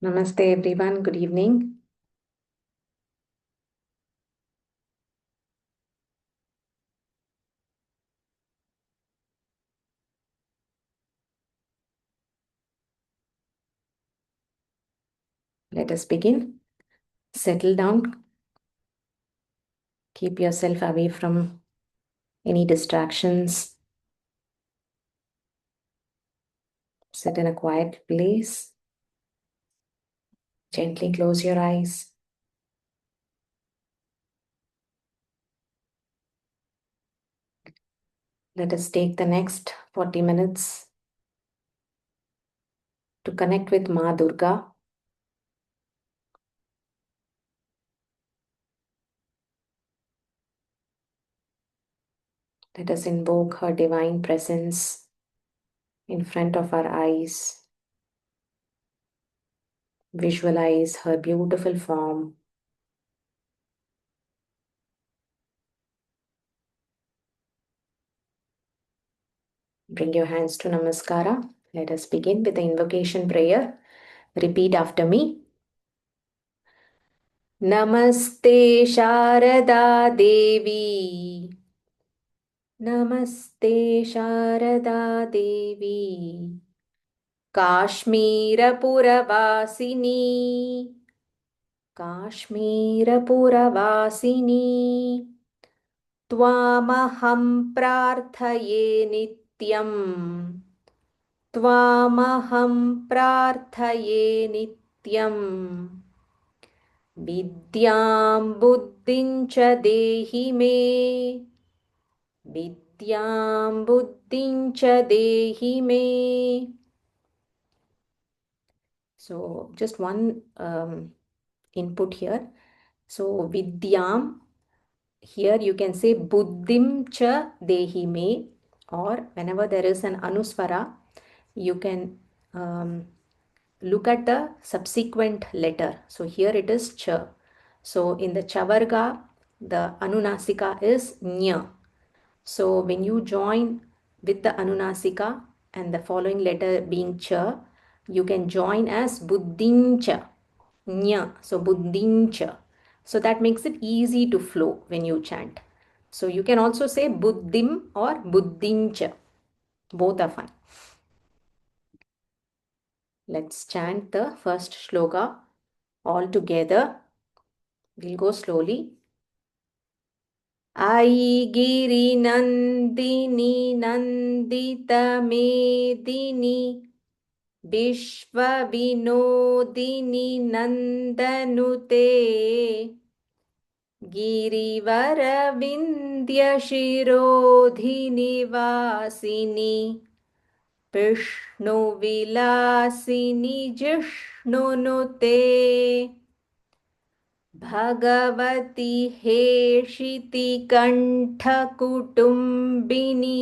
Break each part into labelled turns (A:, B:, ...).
A: Namaste everyone, good evening. Let us begin. Settle down. Keep yourself away from any distractions. Sit in a quiet place. Gently close your eyes. Let us take the next 40 minutes to connect with Ma Durga. Let us invoke her divine presence in front of our eyes. Visualize her beautiful form. Bring your hands to Namaskara. Let us begin with the invocation prayer. Repeat after me. नमस्ते शारदा देवी नमस्ते शारदा देवी काश्मीरपुरवासिनी काश्मीरपुरवासिनी त्वामहं प्रार्थये नित्यम् त्वामहं प्रार्थये नित्यम् विद्यां बुद्धिं च देहि मे विद्यां बुद्धिं च देहि मे. So just one input here. So vidyam, here you can say buddhim cha dehi me, or whenever there is an anuswara you can look at the subsequent letter. So here it is cha. So in the chavarga the anunasika is nya. So when you join with the anunasika and the following letter being cha, you can join as buddhincha, nya. So buddhincha. So that makes it easy to flow when you chant. So you can also say buddhim or buddhincha. Both are fine. Let's chant the first shloka all together. We'll go slowly. Ai giri nandini nandita medini विश्वविनोदिनि नन्दनुते गिरिवरविन्द्यशिरोधिनिवासिनि विष्णुविलासिनि जिष्णुनुते भगवति हेशितिकण्ठकुटुम्बिनि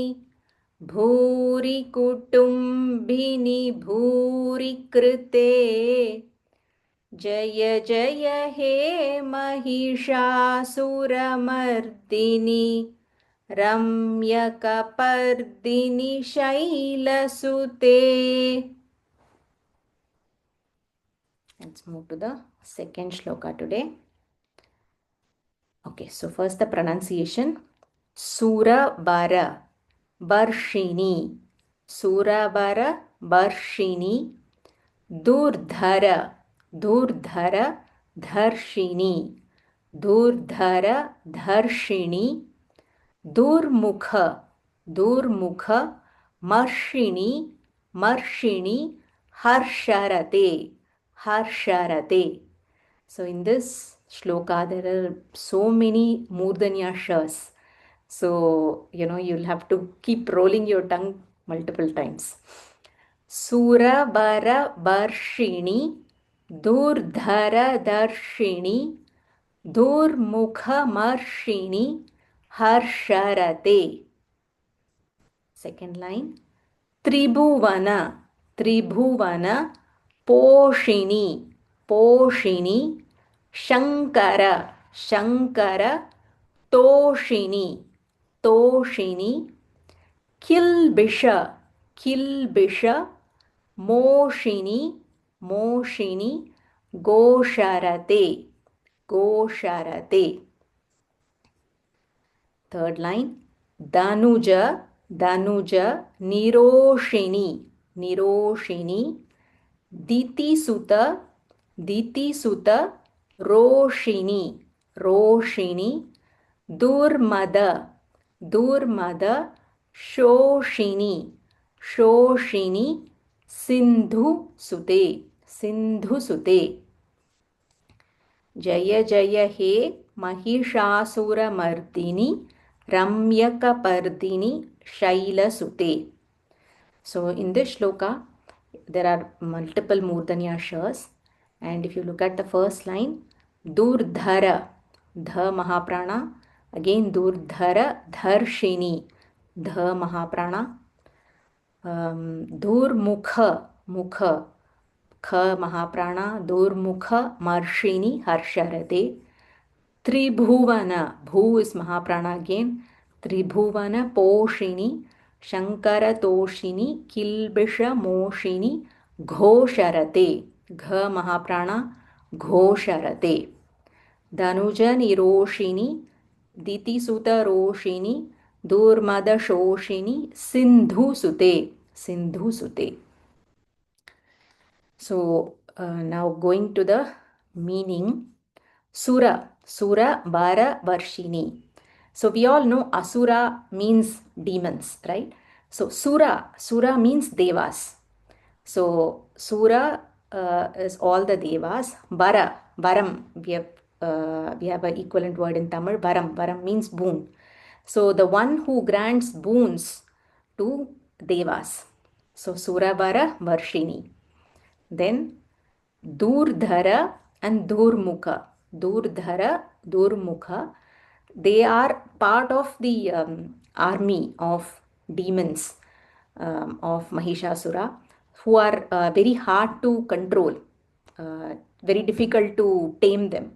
A: भूरि कुटुम्बिनि भूरि कृते जय जय हे Mahishasuramardini रम्यकपर्दिनि शैलसुते. Let's move to the second shloka today. Okay, so first the pronunciation. Suravara Varshini, Suravara Varshini, Durdhara, Durdhara Dharshini, Durdhara Dharshini, Durmukha, Durmukha Marshini, Marshini, Harsharate, Harsharate. So in this shloka there are so many murdanya shas. So, you'll have to keep rolling your tongue multiple times. Suravara Varshini, Durdhara Darshini, Durmukha Marshini, Harsharate. Second line. Tribhuvana, Tribhuvana, Poshini, Poshini, Shankara, Shankara, Toshini, Toshini, Kilbisha, Kilbisha, Moshini, Moshini, Gosharate, Gosharate. Third line, Danuja, Danuja, Niroshini, Niroshini, Diti Suta, Diti Suta, Roshini, Roshini, Durmada, Durmada, Shoshini, Shoshini, Sindhu Sute, Sindhu Sute. जय जय हे Mahishasuramardini रम्यकपर्दिनि शैलसुते. So in this shloka, there are multiple Murdanya Shas. And if you look at the first line, Durdhara, Dha Mahaprana, again Durdhara, Dharshini, Dha Mahaprana, Durmukha, Mukha, Kha Mahaprana, Durmukha, Marshini, Harsharate, Tribhuvana, Bhu is Mahaprana again, Tribhuvana, Poshini, Shankara Toshini, Kilbisha Moshini, Ghosharate, Gha Mahaprana, Ghosharate, Danuja Niroshini, Diti Suta Roshini, Durmada Shoshini, Sindhu Sute, Sindhu Sute. So now going to the meaning. Sura, Sura Bara Varshini. So we all know Asura means demons, right? So Sura, Sura means Devas. So Sura is all the Devas. Bara, Baram, we have an equivalent word in Tamil. Baram, Baram means boon. So the one who grants boons to Devas. So Sura Bara Varshini. Then Durdhara and Durmukha. Durdhara, Durmukha, they are part of the army of demons of Mahishasura, who are very hard to control, very difficult to tame them.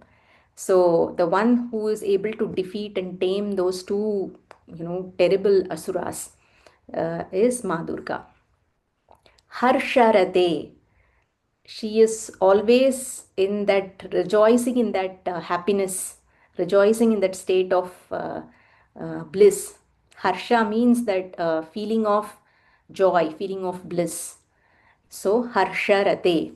A: So the one who is able to defeat and tame those two, terrible asuras is Ma Durga. Harsharate, she is always in that rejoicing in that happiness, rejoicing in that state of bliss. Harsha means that feeling of joy, feeling of bliss. So Harsharate.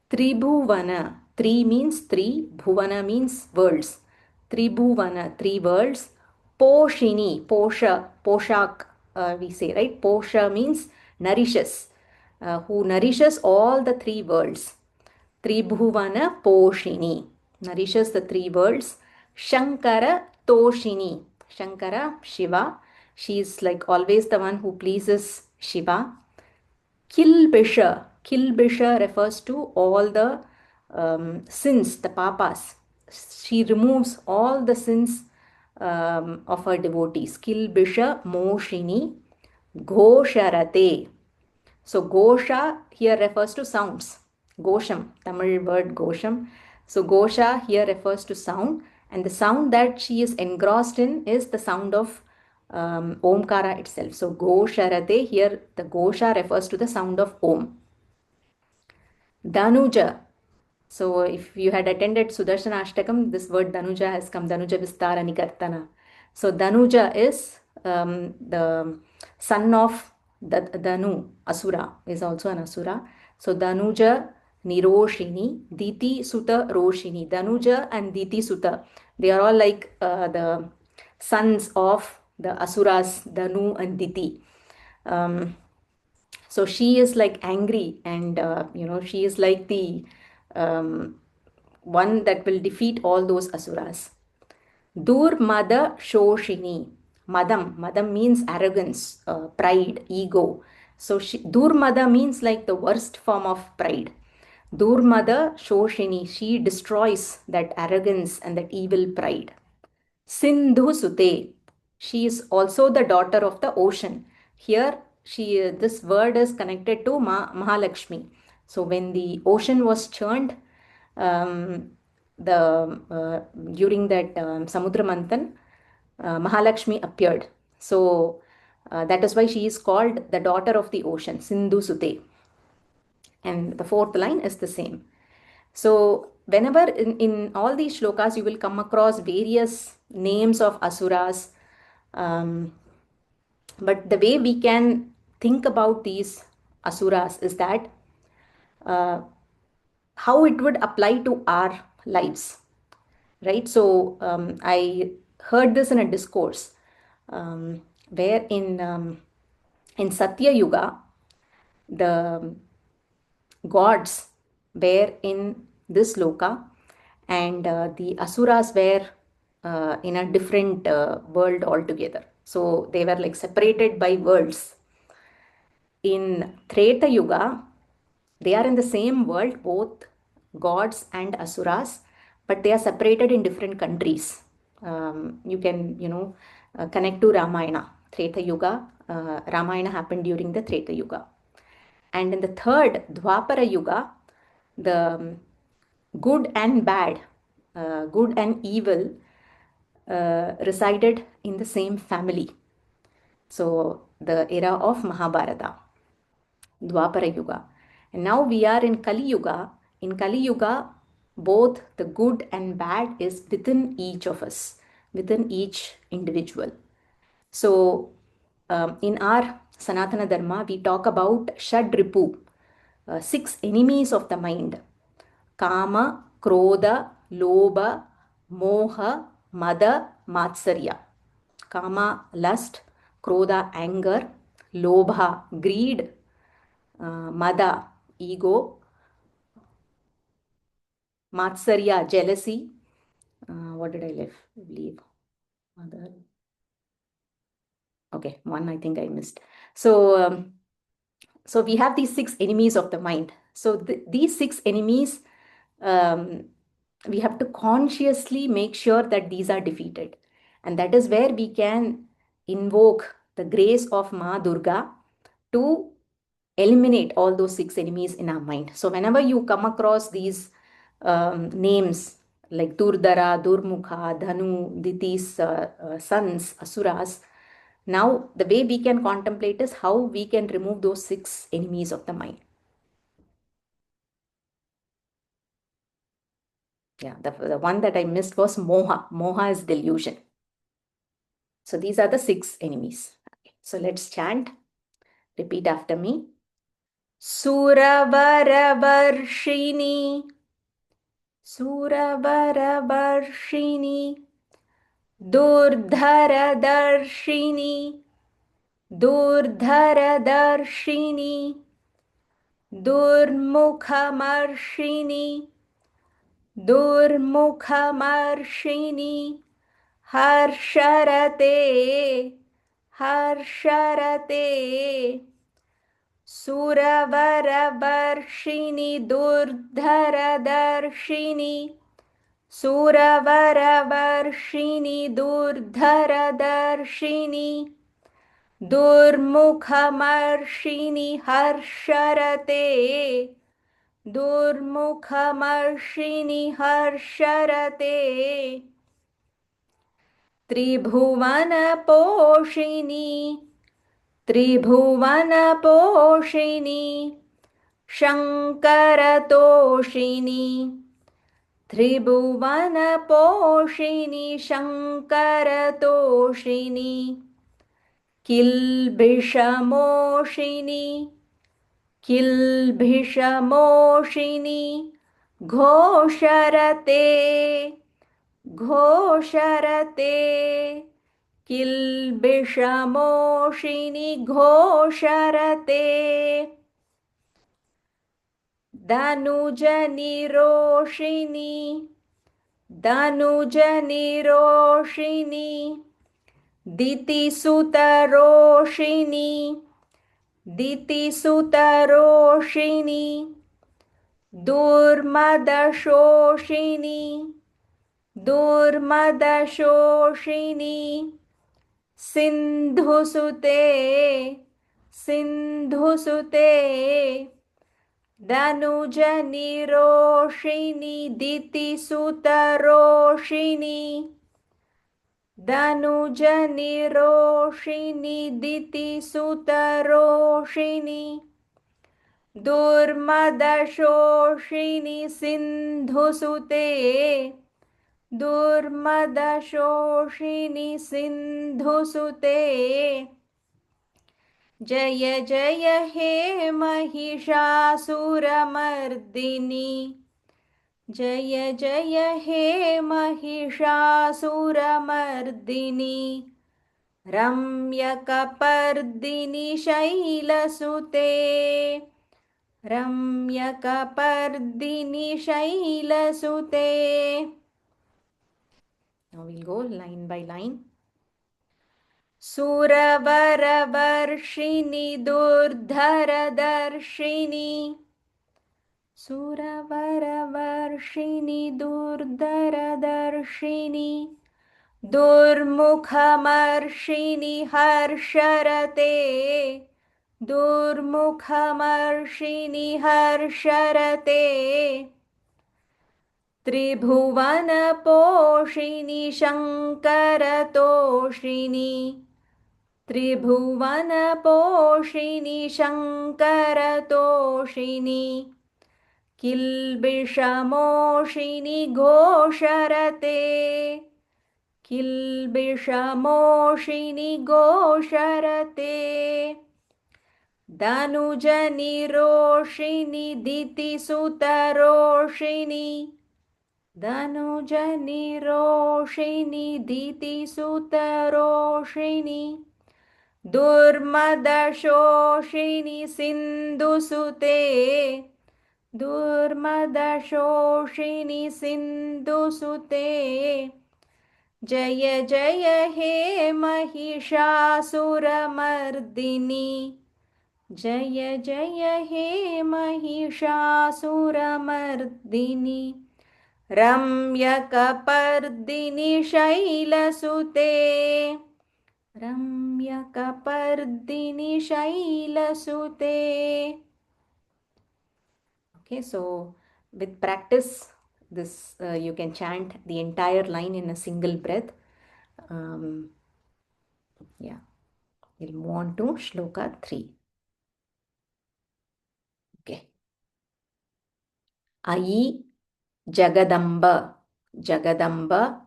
A: Tribhuvana. Tri means three, Bhuvana means worlds. Tribhuvana, three worlds. Poshini, Posha, Poshak, we say, right? Posha means nourishes, who nourishes all the three worlds. Tribhuvana Poshini, nourishes the three worlds. Shankara Toshini, Shankara, Shiva. She is like always the one who pleases Shiva. Kilbisha, Kilbisha refers to all the sins, the papas. She removes all the sins of her devotees. Kilbisha Moshini Ghosharate. So Gosha here refers to sounds. Gosham, Tamil word Gosham. So Gosha here refers to sound, and the sound that she is engrossed in is the sound of Omkara itself. So Gosharate, here the Gosha refers to the sound of Om. Danuja. So if you had attended Sudarshana Ashtakam, this word Danuja has come, Danuja Vistara Nikartana. So Danuja is the son of Danu, Asura, is also an Asura. So Danuja Niroshini, Diti Suta Roshini. Danuja and Diti Suta, they are all like the sons of the Asuras, Danu and Diti. So she is like angry, and she is like the one that will defeat all those asuras. Durmada Shoshini. Madam means arrogance, pride, ego. So Durmada means like the worst form of pride. Durmada Shoshini, she destroys that arrogance and that evil pride. Sindhu Sute, she is also the daughter of the ocean. Here, this word is connected to Mahalakshmi. So when the ocean was churned, during that Samudra Manthan, Mahalakshmi appeared. So that is why she is called the daughter of the ocean, Sindhu Sute. and the fourth line is the same. So whenever in all these shlokas you will come across various names of asuras, um, but the way we can think about these asuras is that uh, how it would apply to our lives, right? So I heard this in a discourse where in Satya Yuga the gods were in this loka, and the asuras were in a different world altogether. So they were like separated by worlds. In Treta Yuga, they are in the same world, both gods and asuras, but they are separated in different countries. You can, connect to Ramayana. Treta Yuga, Ramayana happened during the Treta Yuga. And in the third Dwapara Yuga, the good and bad, good and evil resided in the same family. So the era of Mahabharata, Dwapara Yuga. And now we are in Kali Yuga. In Kali Yuga, both the good and bad is within each of us, within each individual. So in our Sanatana Dharma, we talk about Shadripu, six enemies of the mind: Kama, Krodha, Lobha, Moha, Mada, Matsarya. Kama, lust; Krodha, anger; Lobha, greed; Mada, ego; Matsarya, jealousy. What did I leave? Mother. Okay, one I think I missed. So we have these six enemies of the mind. So these six enemies, um, we have to consciously make sure that these are defeated. And that is where we can invoke the grace of Ma Durga to eliminate all those six enemies in our mind. So whenever you come across these names like Durdara, Durmukha, Dhanu, Diti's sons, Asuras, now the way we can contemplate is how we can remove those six enemies of the mind. Yeah, the one that I missed was Moha. Moha is delusion. So these are the six enemies. Okay, so let's chant. Repeat after me. Suravaravarshini, Suravaravarshini, Durdharadarshini, Durdharadarshini, Durmukhamarshini, Durmukhamarshini, Harsharate, Harsharate, Suravaravarshini, Durdharadarshini, Suravaravarshini, Durdharadarshini, Durmukhamarshini, Harsharate, Durmukhamarshini, Harsharate, Tribhuvanapooshini, Tribhuvanapooshini, Shankaratoshini, Tribhuvanapooshini, Shankaratoshini, Kilbhishamoshini, Kilbhishamoshini, Ghosharate, Ghosharate, Kilbhishamoshini, Ghosharate, Danujaniroshini, Danujaniroshini, Ditisutaroshini, Ditisutaroshini, Durmadashoshini, Durmadashoshini, Sindhusute, Sindhusute, Danujaniroshini, Ditisutaroshini, Danujaniroshini, Ditisutaroshini, दुर्मदशोषिणि सिन्धुसुते दुर्मदशोषिणि सिन्धुसुते जय जय हे महिषासुरमर्दिनि जय जय हे Mahishasuramardini रम्यकपर्दिनि शैलसुते रम्यकपर्दिनि शैलसुते. Now we'll go line by line. सुरवरवर्षिणि दुर्धरदर्शिनि सुरवरवर्षिणि दुर्धरदर्शिनि दुर्मुखमर्षिणि हर्षरते दुर्मुखमर्षिणि हर्षरते त्रिभुवनपोषिणि शङ्करतोषिणि त्रिभुवनपोषिणि शङ्करतोषिणि किल्बिषमोषिणि घोषरते किल्बिषमोषिणि घोषरते धनुजनिरोषिणि दितिसुतरोषिणि धनुजनिरोषिणि दितिसुतरोषिणि दुर्मदशोषिणि सिन्धुसुते दुर्मदशोषिणि सिन्धुसुते जय जय हे महिषासुरमर्दिनि जय जय हे Mahishasuramardini रम्यकपर्दिनि शैलसुते रम्यकपर्दिनि शैलसुते. Okay, so with practice, this you can chant the entire line in a single breath. Yeah, we'll move on to shloka 3. Okay. Ayi Jagadamba, Jagadamba,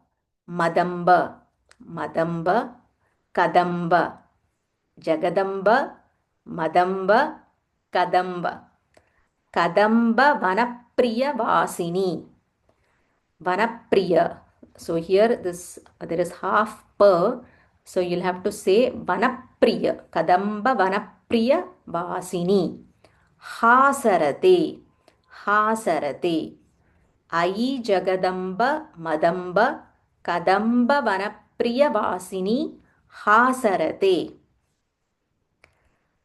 A: Madamba, Madamba, Kadamba, Jagadamba, Madamba, Kadamba, Kadamba Vanapriya Vasini, Vanapriya. So here there is half per, so you'll have to say Vanapriya, Kadamba Vanapriya Vasini, Hasarate, Hasarate. Ayi Jagadamba Madamba Kadamba Vanapriya Vasini Hasarate.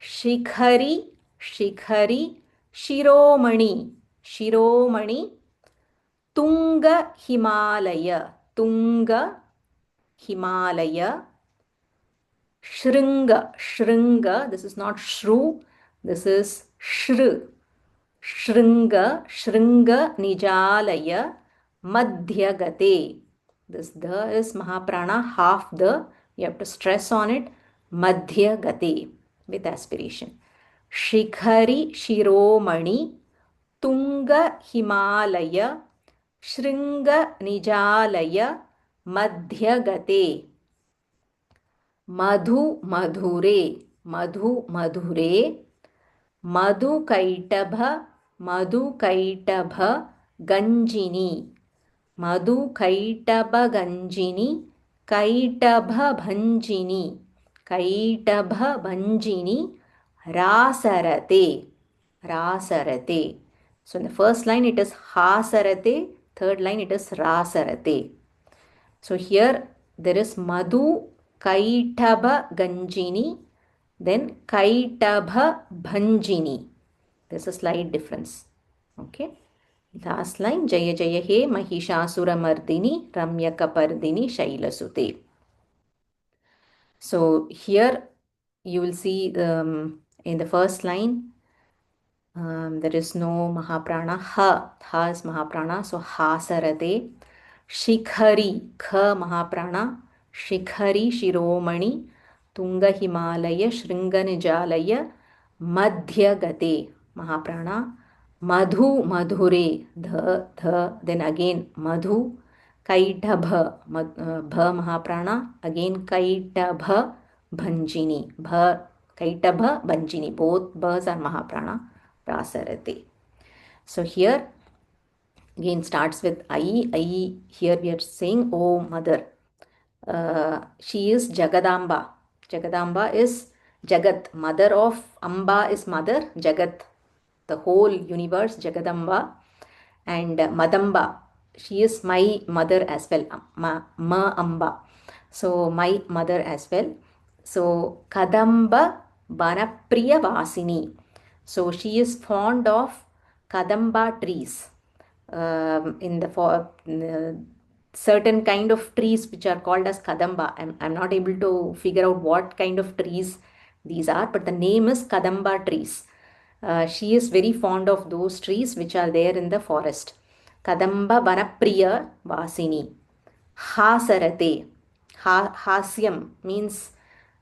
A: Shikhari Shikhari Shiromani Shiromani Tunga Himalaya Tunga Himalaya Shringa Shringa, this is not Shru, this is Shru. Shringa, Shringa Nijalaya Madhyagate. This the is Mahaprana, half the, you have to stress on it, Madhyagate with aspiration. Shikhari Shiromani Tunga Himalaya Shringa Nijalaya Madhyagate. Madhu Madhure Madhu Madhure Madhukaitabha Madhukaitabha Ganjini Madhukaitabha Ganjini Kaitabha Bhanjini Kaitabha Bhanjini Rasarate Rasarate. So in the first line it is Hasarate, third line it is Rasarate. So here there is Madhu Kaitabha Ganjini, then Kaitabha Bhanjini. There's a slight difference. Okay. Last line, Jaya Jaya He Mahishasura Mardini Ramyaka Pardini Shailasute. So here you will see in the first line there is no Mahaprana. Ha is Mahaprana. So Hasarade. Shikhari, Kha Mahaprana. Shikhari Shiromani Tunga Himalaya Shringa Nijalaya Madhyagate. Mahaprana. Madhu Madhure, then again Madhu. Kaitabha, Bha Mahaprana, again Kaitabha Bhanjini. Kaitabha Bhanjini, both Bhas are Mahaprana. Prasarate. So here again starts with I. Here we are saying, oh mother. She is Jagadamba. Jagadamba is Jagat. Mother of Amba is mother. Jagat, the whole universe, Jagadamba. And Madamba, she is my mother as well. Ma Amba. So my mother as well. So Kadamba Banapriya Vasini. So she is fond of Kadamba trees. In the certain kind of trees which are called as Kadamba. I'm not able to figure out what kind of trees these are, but the name is Kadamba trees. She is very fond of those trees which are there in the forest. Kadamba Vanapriya Vasini. Hasarate. Hasyam means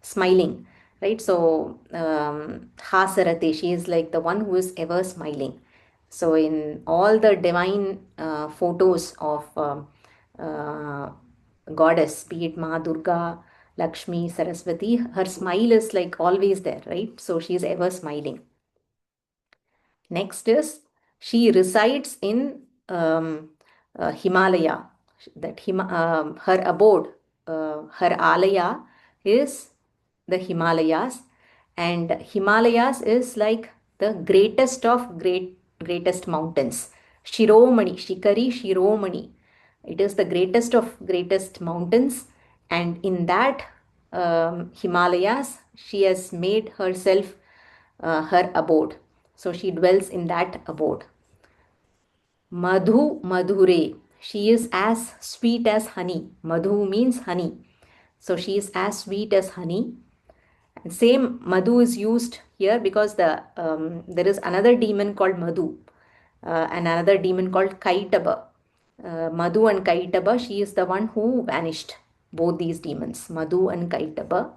A: smiling, right? So, Hasarate, she is like the one who is ever smiling. So, in all the divine photos of goddess, be it Ma Durga, Lakshmi, Saraswati, her smile is like always there, right? So, she is ever smiling. Next is she resides in Himalaya. Her abode, her alaya is the Himalayas, and Himalayas is like the greatest of greatest mountains. Shiromani, Shikari Shiromani. It is the greatest of greatest mountains, and in that Himalayas, she has made herself her abode. So she dwells in that abode. Madhu Madhure. She is as sweet as honey. Madhu means honey. So she is as sweet as honey. And same Madhu is used here because there is another demon called Madhu and another demon called Kaitaba. Madhu and Kaitaba, she is the one who vanished. Both these demons, Madhu and Kaitaba.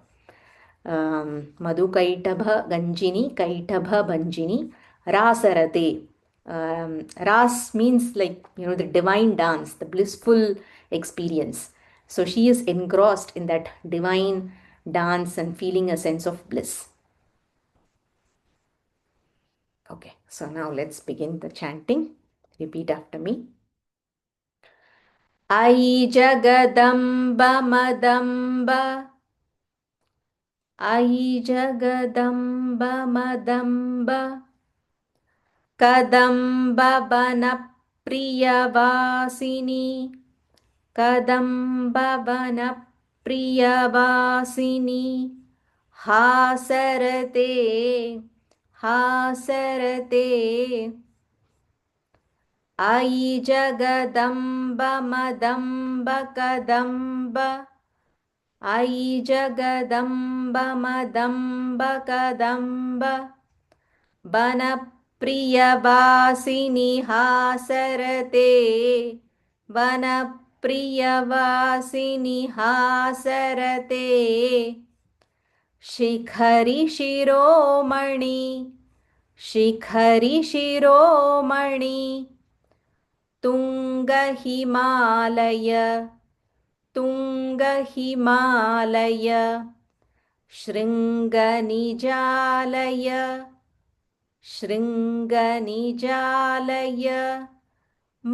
A: Madhu Kaitaba Ganjini, Kaitaba Banjini, Rasarate. Ras means like, the divine dance, the blissful experience. So she is engrossed in that divine dance and feeling a sense of bliss. Okay, so now let's begin the chanting. Repeat after me. Ai Jagadamba Madamba. Ai Jagadamba Madamba. Kadambavanapriyavasini. Kadambavanapriyavasini. Hasarate. Hasarate. Ai Jagadamba Madamba Kadamba. Ai Jagadamba Madamba Kadamba. Vanapriyavasini hasarate. Vanapriyavasini hasarate. Shikhari shiromani. Shikhari shiromani. Tunga Himalaya. Tunga Himalaya. Shringa Nijalaya. शृङ्गनिजालय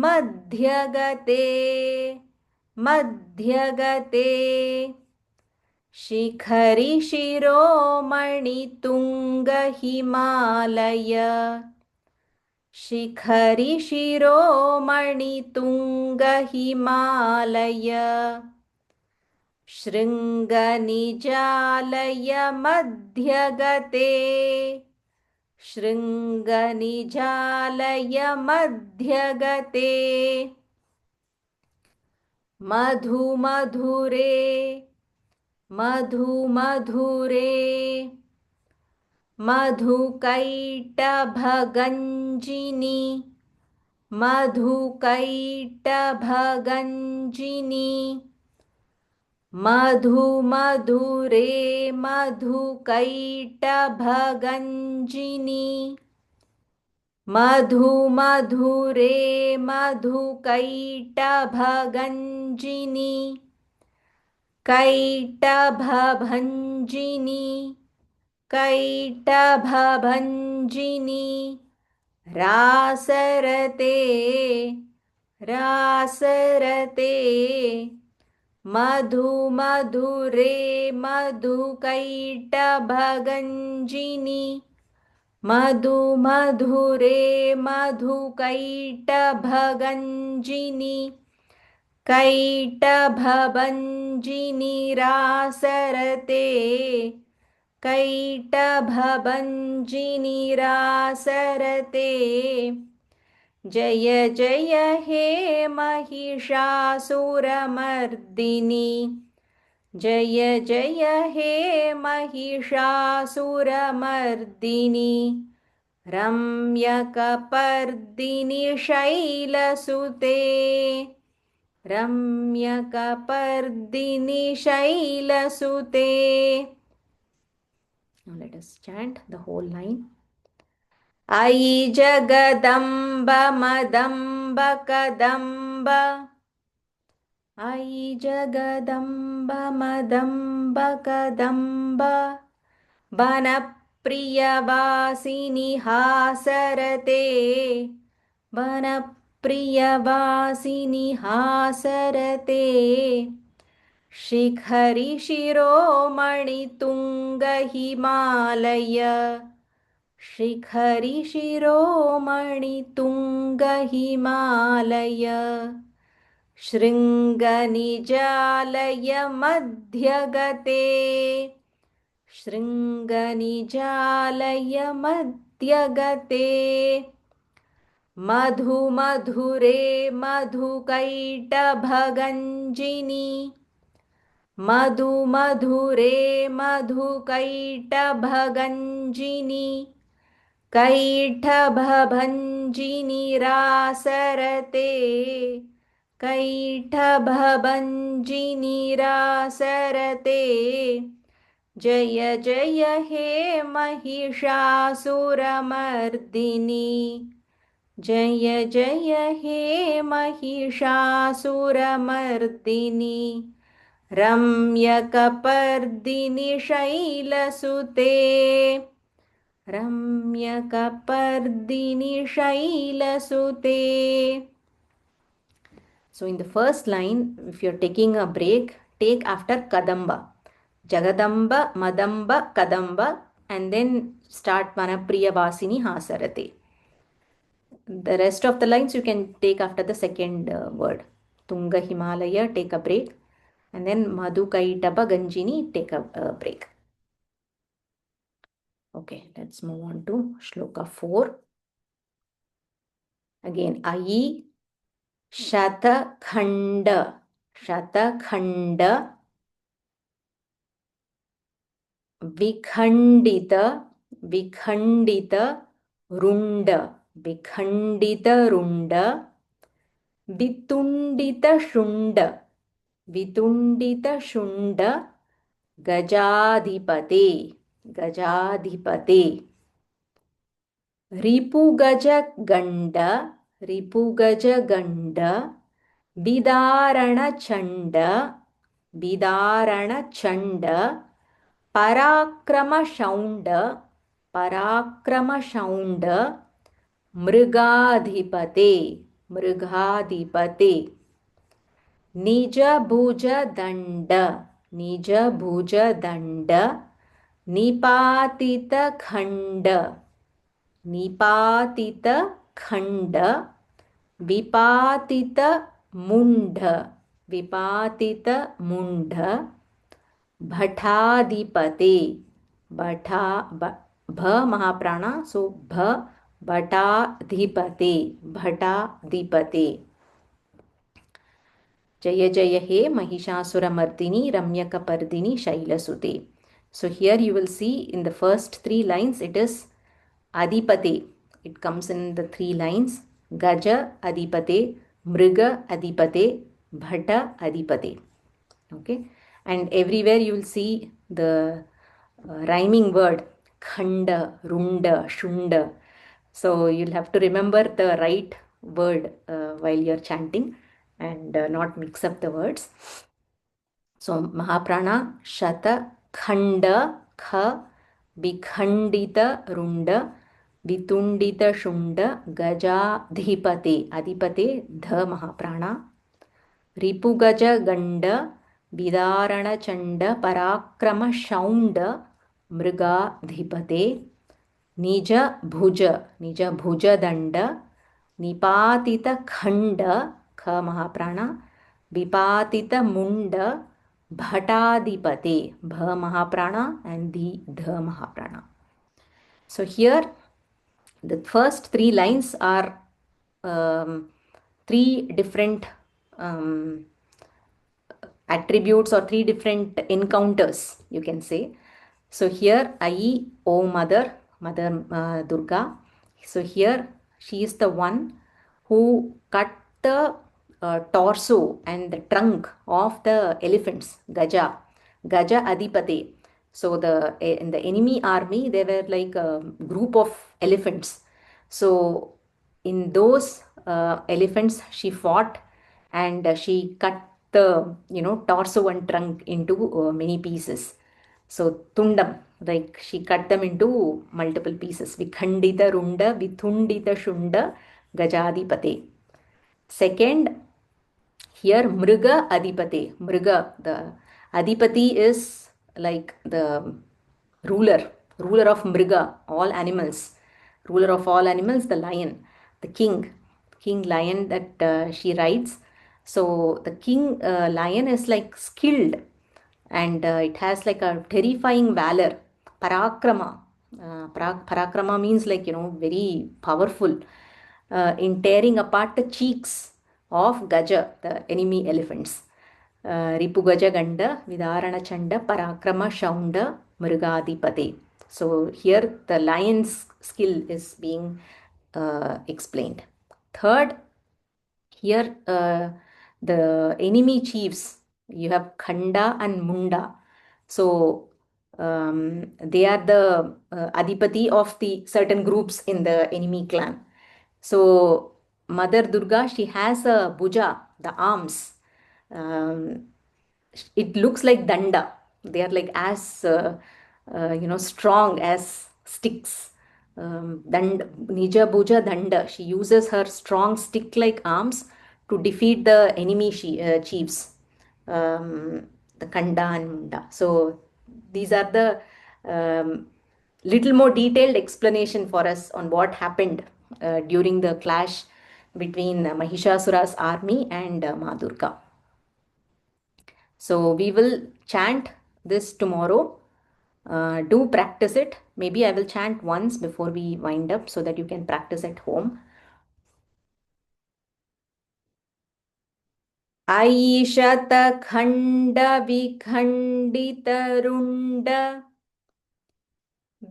A: मध्यगते मध्यगते शिखरि शिरोमणि तुङ्गहिमालय शिखरि शिरोमणि तुङ्गहिमालय शृङ्गनिजालय मध्यगते शृङ्गनिजालय मध्यगते मधु मधुरे मधु मधुरे मधुकैटभगञ्जिनि मधुकैटभगञ्जिनि मधु मधुरे मधुकैटभगञ्जिनि मधु मधुरे मधुकैटभगञ्जिनी कैटभभञ्जिनी कैटभभञ्जिनी रासरते रासरते मधु मधुरे मधुकैटभगञ्जिनी मधु मधुरे मधुकैटभगञ्जिनी कैटभभञ्जिनी रासरते कैटभभञ्जिनी रासरते जय जय हे महिषासुरमर्दिनी जय जय हे Mahishasuramardini रम्यकपर्दिनि शैलसुते रम्यकपर्दिनि शैलसुते. Now let us chant the whole line. अयि जगदम्ब मदम्ब कदम्ब अयि जगदम्ब मदम्ब कदम्ब वनप्रियवासिनि हासरते वनप्रियवासिनि हासरते शिखरि शिरोमणि तुङ्गहिमालय शिखरि शिरोमणि तुङ्गहिमालय शृङ्गनिजालय मध्यगते शृङ्गनिजालय मध्यगते मधु मधुरे मधुकैटभगञ्जिनी मधु मधुरे मधुकैटभगञ्जिनी कैटभभञ्जिनी रासरते कैटभभञ्जिनी रासरते जय जय हे महिषासुरमर्दिनी जय जय हे Mahishasuramardini रम्यकपर्दिनि शैलसुते रम्यकपर्दिनि शैलसुते. So in the first line, if you're taking a break, take after Kadamba. Jagadamba, Madamba, Kadamba, and then start Vanapriya Vasini Hasarate. The rest of the lines you can take after the second word. Tunga Himalaya, take a break. And then Madhu Kaitaba Ganjini, take a break. Okay, let's move on to Shloka 4. Again, Ayi Shatakhanda, Shatakhanda, Vikhandita, Vikhandita, Runda, Vikhandita Runda, Vitundita Shunda, Vitundita Shunda, Gajadhipate, Gajadhipate. रिपुगजगण्ड रिपुगजगण्ड विदारणचण्ड विदारणचण्ड पराक्रमशौण्ड पराक्रमशौण्ड मृगाधिपते मृगाधिपते निजभुजदण्ड निजभुजदण्ड निपातितखण्ड निपातित खण्ड विपातित मुण्ड विपातित मुण्ड भटाधिपते भटा भ महाप्राण सो भ भटाधिपते भटाधिपते जय जय हे Mahishasuramardini रम्यकपर्दिनी शैलसुते. So here you will see in the first 3 lines it is Adipate. It comes in the 3 lines. Gaja Adipate, Mriga Adipate, Bhata Adipate. Okay. And everywhere you will see the rhyming word Khanda, Runda, Shunda. So you'll have to remember the right word while you're chanting and not mix up the words. So Mahaprana Shata Khanda Kha Bikhandita Runda Vitundita Shunda Gaja Dhipate Adipate Dha Mahaprana Ripugaja Ganda Vidarana Chanda Parakrama Shaunda Mriga Dhipate Nija Bhuja Danda Nipatita Khanda Kha Mahaprana Vipatita Munda Bhatadipate Bha Mahaprana and the Dha Mahaprana. So here the first three lines are three different um, attributes or three different encounters, you can say. So here, I, O Mother, Mother Durga. So here, she is the one who cut the torso and the trunk of the elephants, Gaja Adipate. So in the enemy army, there were like a group of elephants. So in those elephants, she fought and she cut the torso and trunk into many pieces. So tundam, like she cut them into multiple pieces. Vikhandita runda, vithundita shunda, gajadipate. Second, here mriga adipate. Mriga, the adipati is like the ruler, ruler of mriga, all animals. Ruler of all animals, the lion, the king lion that she rides. So the king lion is like skilled and it has like a terrifying valor, parakrama. Parakrama means like, very powerful in tearing apart the cheeks of Gaja, the enemy elephants. Ripugaja Ganda, Vidarana Chanda, Parakrama Shaunda, Mrigadipade. So here the lion's skill is being explained. Third, here the enemy chiefs, you have Khanda and Munda. So they are the adipati of the certain groups in the enemy clan. So Mother Durga, she has a bhuja, the arms. Um, it looks like danda. They are like as strong as sticks. Nija Bhuja Danda. She uses her strong stick-like arms to defeat the enemy chiefs, the Kanda and Munda. So these are the um, little more detailed explanation for us on what happened during the clash between Mahishasura's army and Ma Durga. So we will chant this tomorrow. Do practice it. Maybe I will chant once before we wind up so that you can practice at home. ऐशतखण्डविखण्डितरुण्ड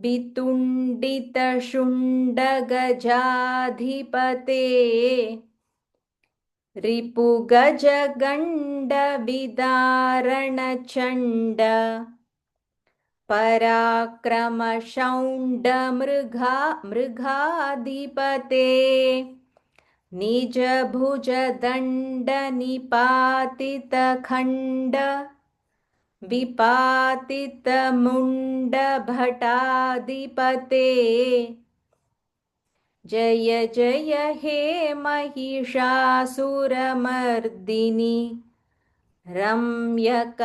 A: वितुण्डितशुण्डगजाधिपते रिपुगजगण्डविदारणचण्ड मृगाधिपते निजभुजदण्डनिपातितखण्ड विपातितमुण्डभटाधिपते जय जय हे Mahishasuramardini रम्यकपर्दिनि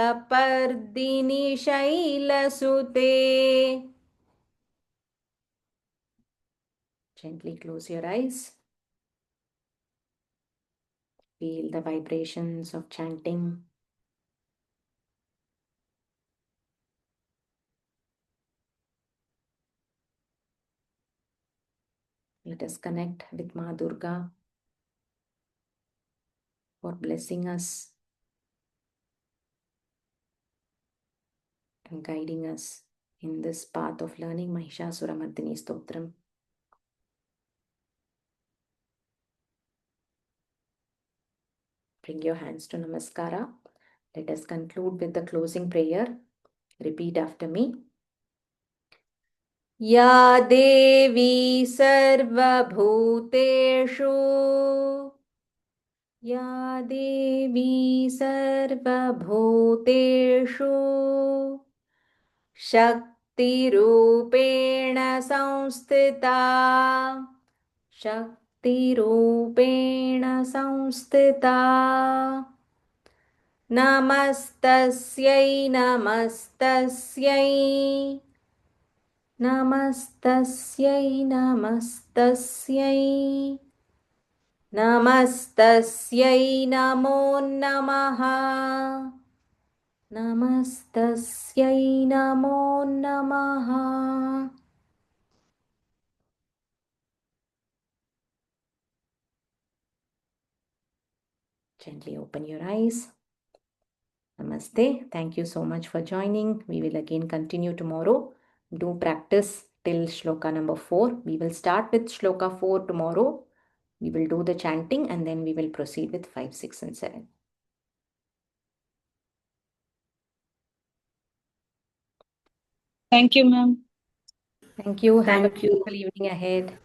A: शैलसुते. Gently close your eyes. Feel the vibrations of chanting. Let us connect with Ma Durga for blessing us and guiding us in this path of learning Mahishasuramardini Stotram. Bring your hands to Namaskara. Let us conclude with the closing prayer. Repeat after me. या देवी सर्वभूतेषु या देवी सर्वभूतेषु शक्तिरूपेण संस्थिता शक्तिरूपेण संस्थिता नमस्तस्यै नमस्तस्यै नमस्तस्यै नमस्तस्यै नमस्तस्यै नमो नमः नमस्तस्यै नमो नमः. Gently open your eyes. Namaste. Thank you so much for joining. We will again continue tomorrow. Do practice till shloka number 4. We will start with shloka 4 tomorrow. We will do the chanting and then we will proceed with 5, 6, and 7.
B: Thank you, ma'am.
A: Thank you. Have a
C: Thank you.
A: beautiful evening ahead.